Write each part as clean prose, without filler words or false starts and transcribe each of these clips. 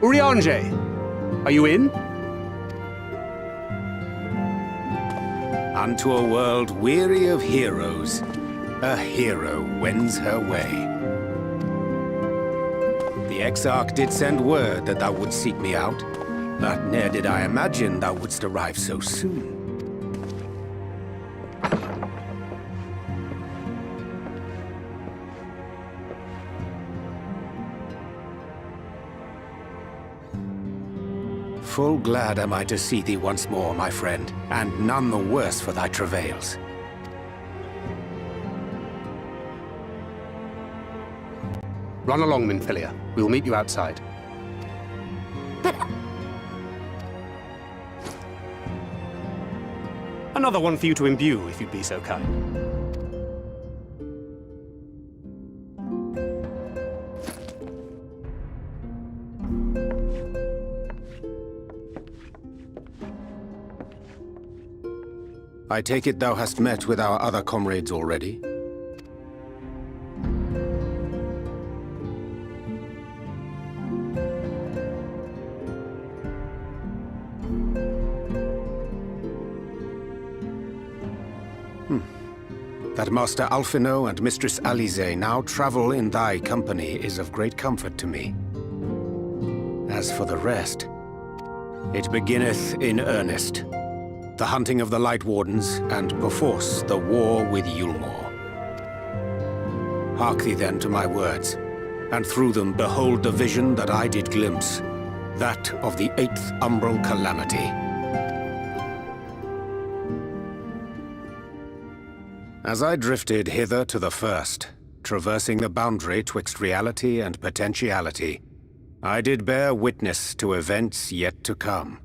Urianger, are you in? Unto a world weary of heroes, a hero wends her way. The Exarch did send word that thou wouldst seek me out, but ne'er did I imagine thou wouldst arrive so soon. Full glad am I to see thee once more, my friend, and none the worse for thy travails. Run along, Minfilia. We will meet you outside. But... Another one for you to imbue, if you'd be so kind. I take it thou hast met with our other comrades already? That Master Alphino and Mistress Alize now travel in thy company is of great comfort to me. As for the rest, it beginneth in earnest. The hunting of the Light Wardens, and perforce the war with Yulmore. Hark thee then to my words, and through them behold the vision that I did glimpse, that of the 8th Umbral Calamity. As I drifted hither to the first, traversing the boundary twixt reality and potentiality, I did bear witness to events yet to come.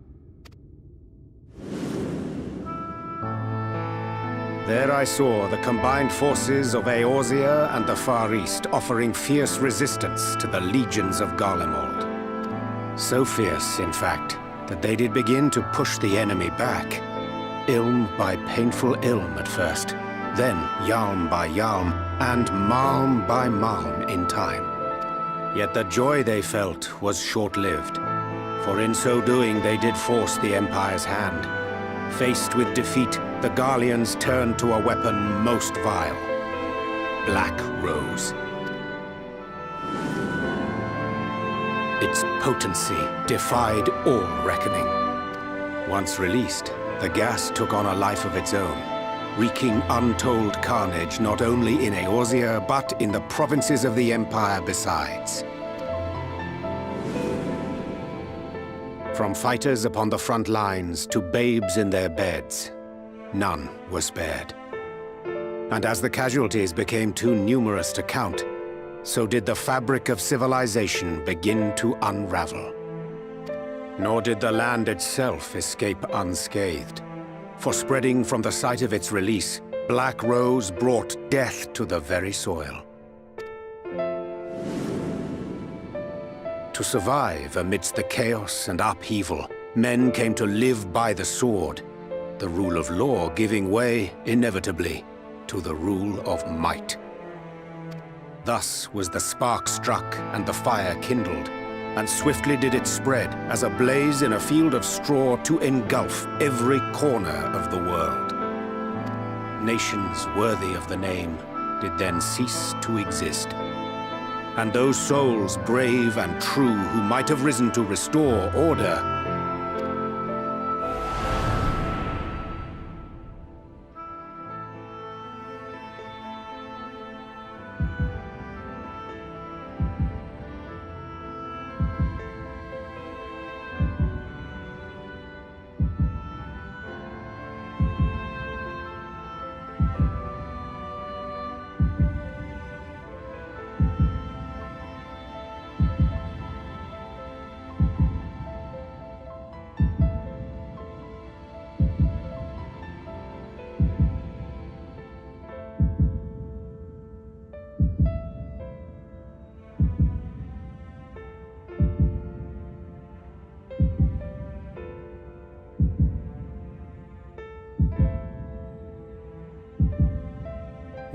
There I saw the combined forces of Eorzea and the Far East offering fierce resistance to the legions of Garlemald. So fierce, in fact, that they did begin to push the enemy back. Ilm by painful ilm at first, then yalm by yalm, and malm by malm in time. Yet the joy they felt was short-lived, for in so doing they did force the Empire's hand. Faced with defeat, the Garleans turned to a weapon most vile: Black Rose. Its potency defied all reckoning. Once released, the gas took on a life of its own, wreaking untold carnage not only in Eorzea, but in the provinces of the Empire besides. From fighters upon the front lines to babes in their beds, none were spared. And as the casualties became too numerous to count, so did the fabric of civilization begin to unravel. Nor did the land itself escape unscathed, for spreading from the site of its release, Black Rose brought death to the very soil. To survive amidst the chaos and upheaval, men came to live by the sword, the rule of law giving way, inevitably, to the rule of might. Thus was the spark struck and the fire kindled, and swiftly did it spread as a blaze in a field of straw to engulf every corner of the world. Nations worthy of the name did then cease to exist. And those souls brave and true who might have risen to restore order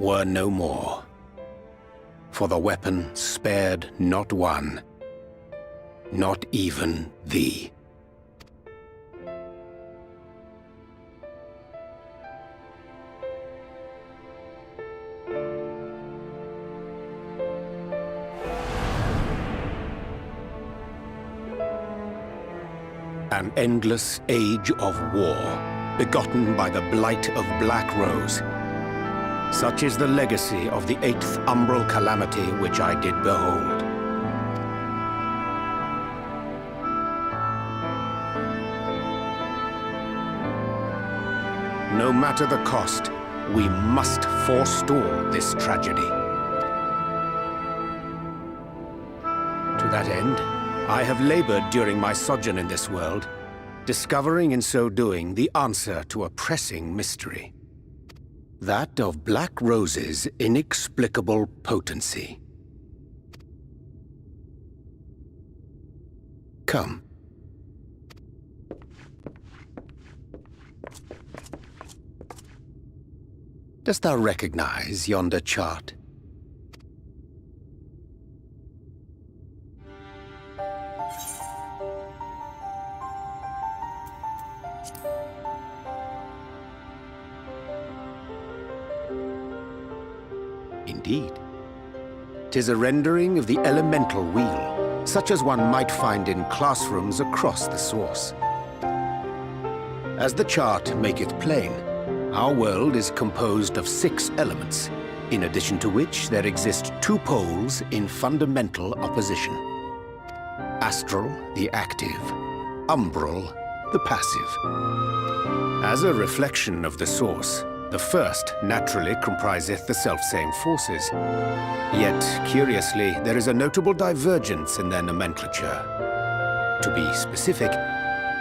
were no more. For the weapon spared not one, not even thee. An endless age of war, begotten by the blight of Black Rose. Such is the legacy of the 8th Umbral Calamity which I did behold. No matter the cost, we must forestall this tragedy. To that end, I have labored during my sojourn in this world, discovering in so doing the answer to a pressing mystery. That of Black Rose's inexplicable potency. Come. Dost thou recognize yonder chart? Indeed. 'Tis a rendering of the elemental wheel, such as one might find in classrooms across the source. As the chart maketh plain, our world is composed of 6 elements, in addition to which there exist 2 poles in fundamental opposition. Astral, the active; umbral, the passive. As a reflection of the source, the first naturally compriseth the selfsame forces. Yet, curiously, there is a notable divergence in their nomenclature. To be specific,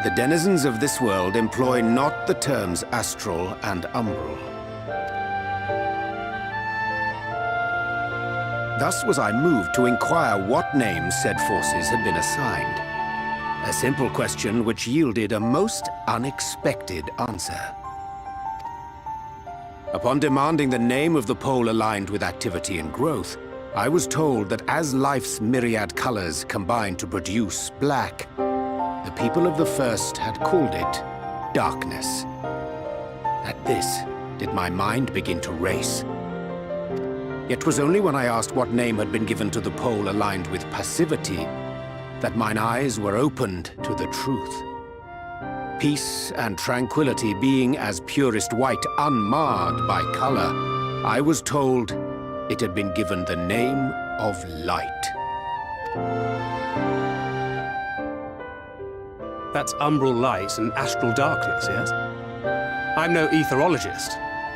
the denizens of this world employ not the terms astral and umbral. Thus was I moved to inquire what names said forces had been assigned. A simple question which yielded a most unexpected answer. Upon demanding the name of the pole aligned with activity and growth, I was told that as life's myriad colors combine to produce black, the people of the first had called it darkness. At this, did my mind begin to race. Yet 'twas only when I asked what name had been given to the pole aligned with passivity that mine eyes were opened to the truth. Peace and tranquility being as purest white, unmarred by color, I was told it had been given the name of light. That's umbral light and astral darkness, yes? I'm no etherologist,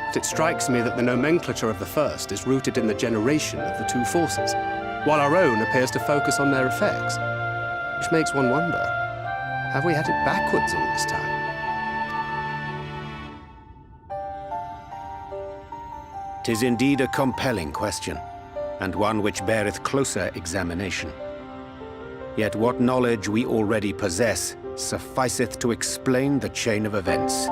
but it strikes me that the nomenclature of the first is rooted in the generation of the 2 forces, while our own appears to focus on their effects, which makes one wonder. Have we had it backwards all this time? "'Tis indeed a compelling question, and one which beareth closer examination. Yet what knowledge we already possess sufficeth to explain the chain of events.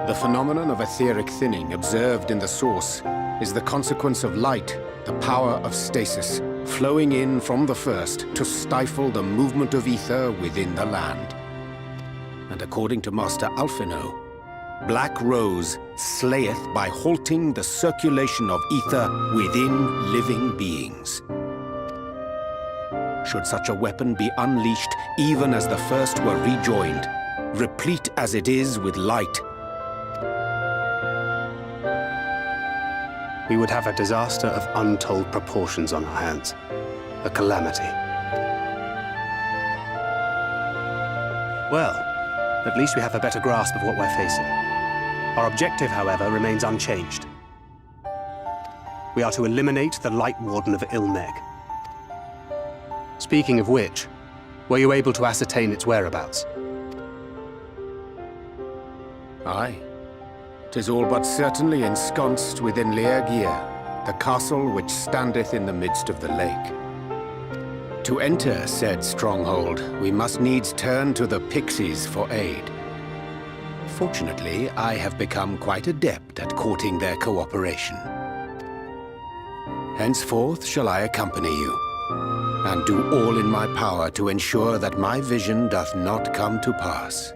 The phenomenon of etheric thinning observed in the source is the consequence of light, the power of stasis, flowing in from the first to stifle the movement of ether within the land. And according to Master Alphino, Black Rose slayeth by halting the circulation of ether within living beings. Should such a weapon be unleashed even as the first were rejoined, replete as it is with light, we would have a disaster of untold proportions on our hands. A calamity. Well, at least we have a better grasp of what we're facing. Our objective, however, remains unchanged. We are to eliminate the Light Warden of Ilmeg. Speaking of which, were you able to ascertain its whereabouts? Aye. 'Tis all but certainly ensconced within Urianger, the castle which standeth in the midst of the lake. To enter said stronghold, we must needs turn to the pixies for aid. Fortunately, I have become quite adept at courting their cooperation. Henceforth shall I accompany you, and do all in my power to ensure that my vision doth not come to pass.